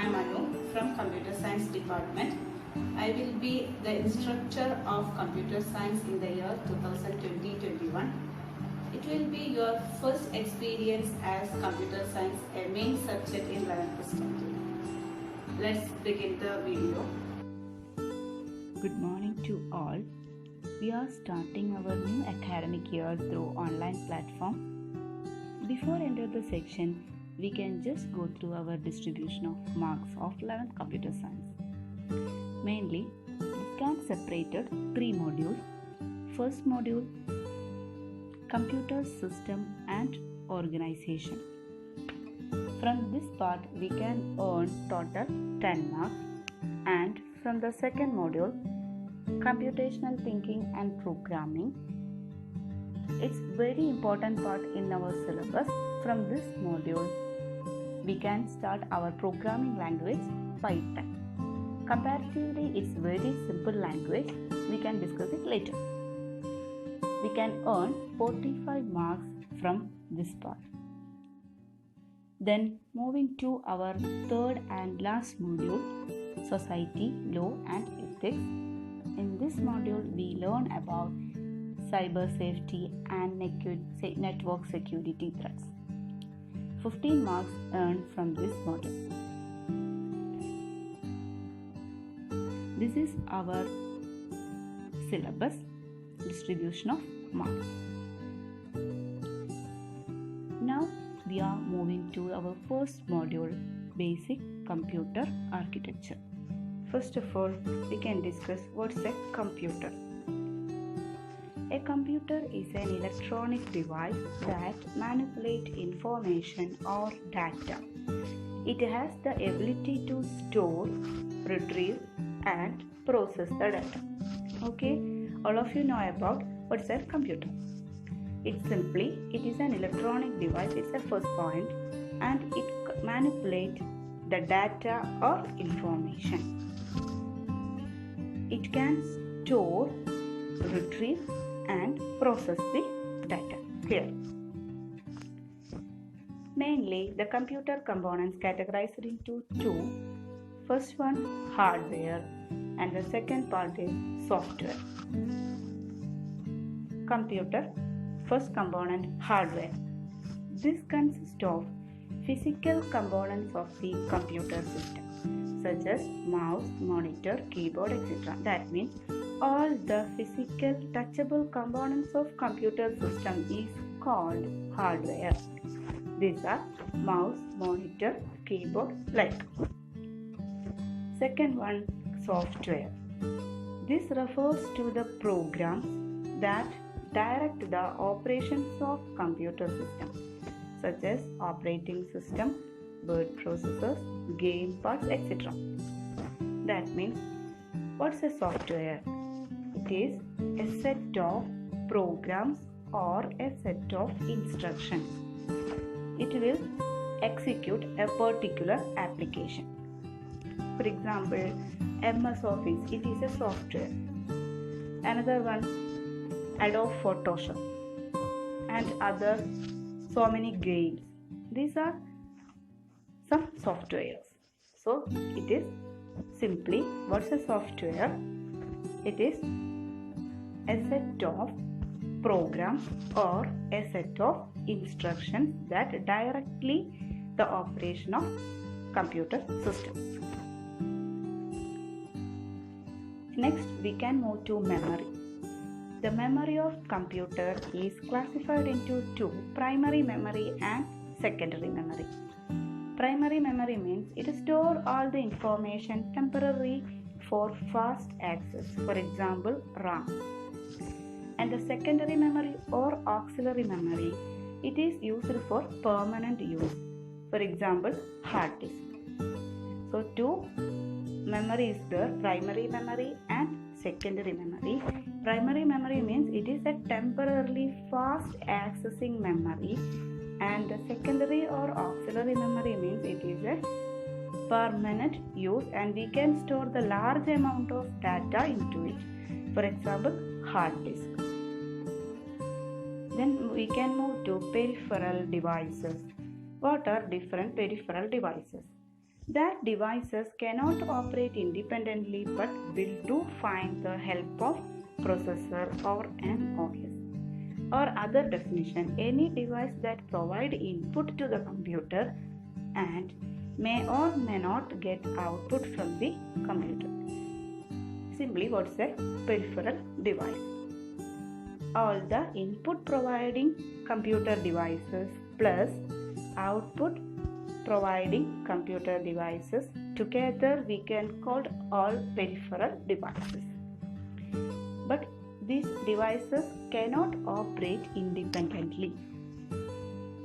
I'm Anu from Computer Science Department. I will be the instructor of Computer Science in the year 2020-21. It will be your first experience as Computer Science, a main subject in 11th perspective. Let's begin the video. Good morning to all. We are starting our new academic year through online platform. Before enter the section, we can just go through our distribution of marks of 11th Computer Science. Mainly, this can separated 3 modules. First module, Computer System and Organization. From this part, we can earn total 10 marks. And from the second module, Computational Thinking and Programming. It's very important part in our syllabus. From this module, we can start our programming language Python. Comparatively, it's very simple language. We can discuss it later. We can earn 45 marks from this part. Then moving to our third and last module, Society, Law and Ethics. In this module, we learn about cyber safety and network security threats. 15 marks earned from this module. This is our syllabus distribution of marks. Now we are moving to our first module, Basic Computer Architecture. First of all, we can discuss what's a computer. A computer is an electronic device that manipulates information or data. It has the ability to store, retrieve, and process the data. Okay, all of you know about what's a computer. It is an electronic device, it's the first point, and it manipulates the data or information. It can store, retrieve, and process the data. Clear? Mainly, the computer components categorized into 2. First one, hardware, and the second part is software. Computer, first component, hardware. This consists of physical components of the computer system, such as mouse, monitor, keyboard, etc. That means all the physical touchable components of computer system is called hardware. These are mouse, monitor, keyboard, like. Second one, software. This refers to the programs that direct the operations of computer system, such as operating system, word processors, game parts, etc. That means, what's a software? It is a set of programs or a set of instructions. It will execute a particular application. For example, MS Office, it is a software. Another one, Adobe Photoshop, and other so many games. These are some softwares. So it is simply, what's a software? It is a set of programs or a set of instructions that directly the operation of computer system. Next, we can move to memory. The memory of computer is classified into 2, primary memory and secondary memory. Primary memory means it stores all the information temporarily for fast access, for example, RAM. And the secondary memory or auxiliary memory, it is used for permanent use, for example, hard disk. So, 2 memory is there, primary memory and secondary memory. Primary memory means it is a temporarily fast accessing memory, and the secondary or auxiliary memory means it is a permanent use and we can store the large amount of data into it, for example, hard disk. Then we can move to peripheral devices. What are different peripheral devices? that devices cannot operate independently but will do find the help of processor or an OS. Or other definition, any device that provide input to the computer and may or may not get output from the computer. Simply, what's a peripheral device? All the input providing computer devices plus output providing computer devices together we can call all peripheral devices. But these devices cannot operate independently.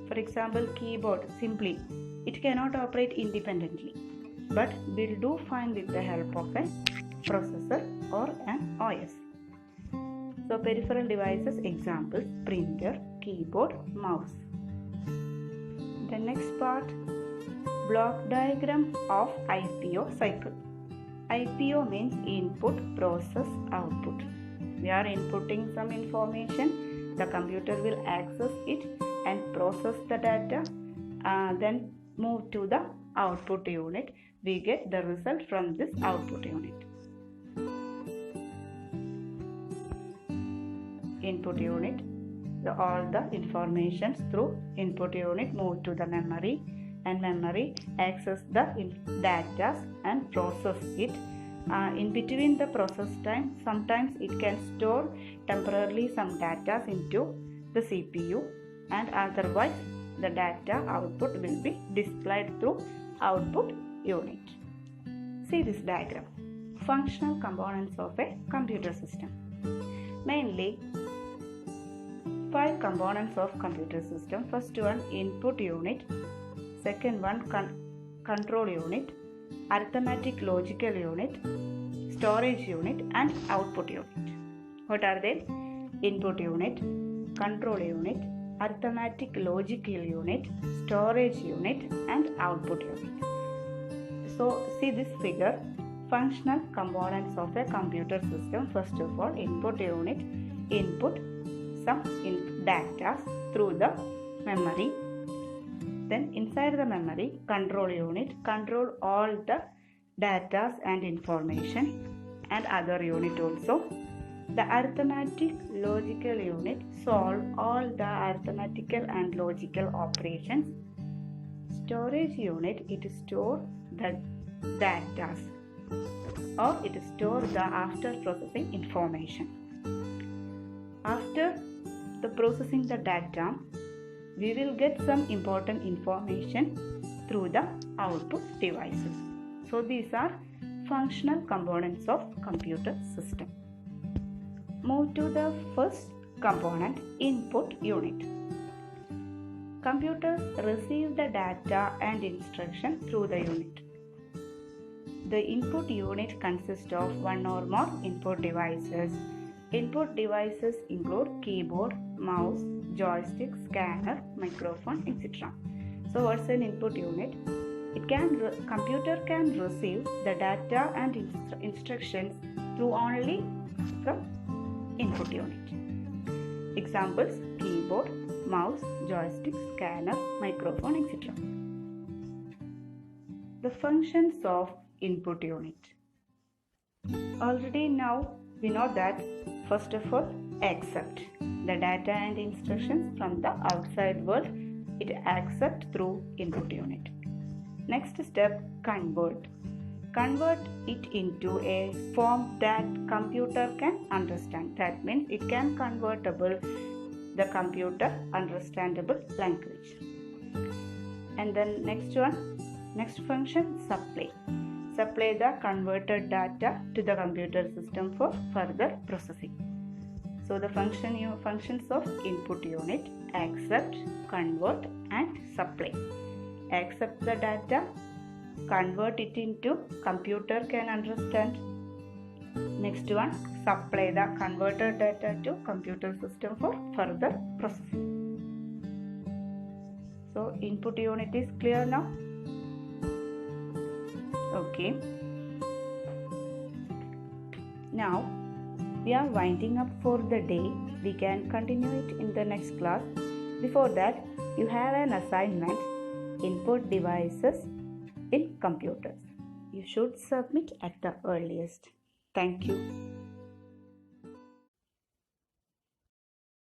For example, keyboard, simply it cannot operate independently but will do fine with the help of a processor or an OS. So peripheral devices examples: printer, keyboard, mouse. The next part, block diagram of IPO cycle. IPO means input, process, output. We are inputting some information, the computer will access it and process the data, then move to the output unit. We get the result from this output unit. Input unit, all the informations through input unit move to the memory, and memory access the data and process it. In between the process time, sometimes it can store temporarily some data into the CPU, and otherwise the data output will be displayed through output unit. See this diagram. Functional components of a computer system. Mainly 5 components of computer system. First one, input unit. Second one, control unit, arithmetic logical unit, storage unit, and output unit. What are they? Input unit, control unit, arithmetic logical unit, storage unit, and output unit. So see this figure. Functional components of a computer system. First of all, input unit input some data through the memory. Then inside the memory, control unit control all the data and information, and other unit also. The arithmetic logical unit solve all the arithmetical and logical operations. Storage unit, it store the data or it store the after processing information. After the processing the data, we will get some important information through the output devices. So these are functional components of computer system. Move to the first component, input unit. Computers receive the data and instruction through the unit. The input unit consists of one or more input devices. Input devices include keyboard, mouse, joystick, scanner, microphone, etc. So what's an input unit? Computer can receive the data and instructions through only from input unit. Examples: keyboard, mouse, joystick, scanner, microphone, etc. The functions of input unit. Already now we know that first of all, accept the data and instructions from the outside world. It accepts through input unit. Next step, convert. Convert it into a form that computer can understand. That means it can convertible the computer understandable language. And then next function, supply. Supply the converted data to the computer system for further processing. So the functions of input unit: accept, convert, and supply. Accept the data, convert it into computer can understand. Next one, supply the converted data to computer system for further processing. So input unit is clear now? Okay. Now we are winding up for the day. We can continue it in the next class. Before that, you have an assignment: input devices, in computers. You should submit at the earliest. Thank you.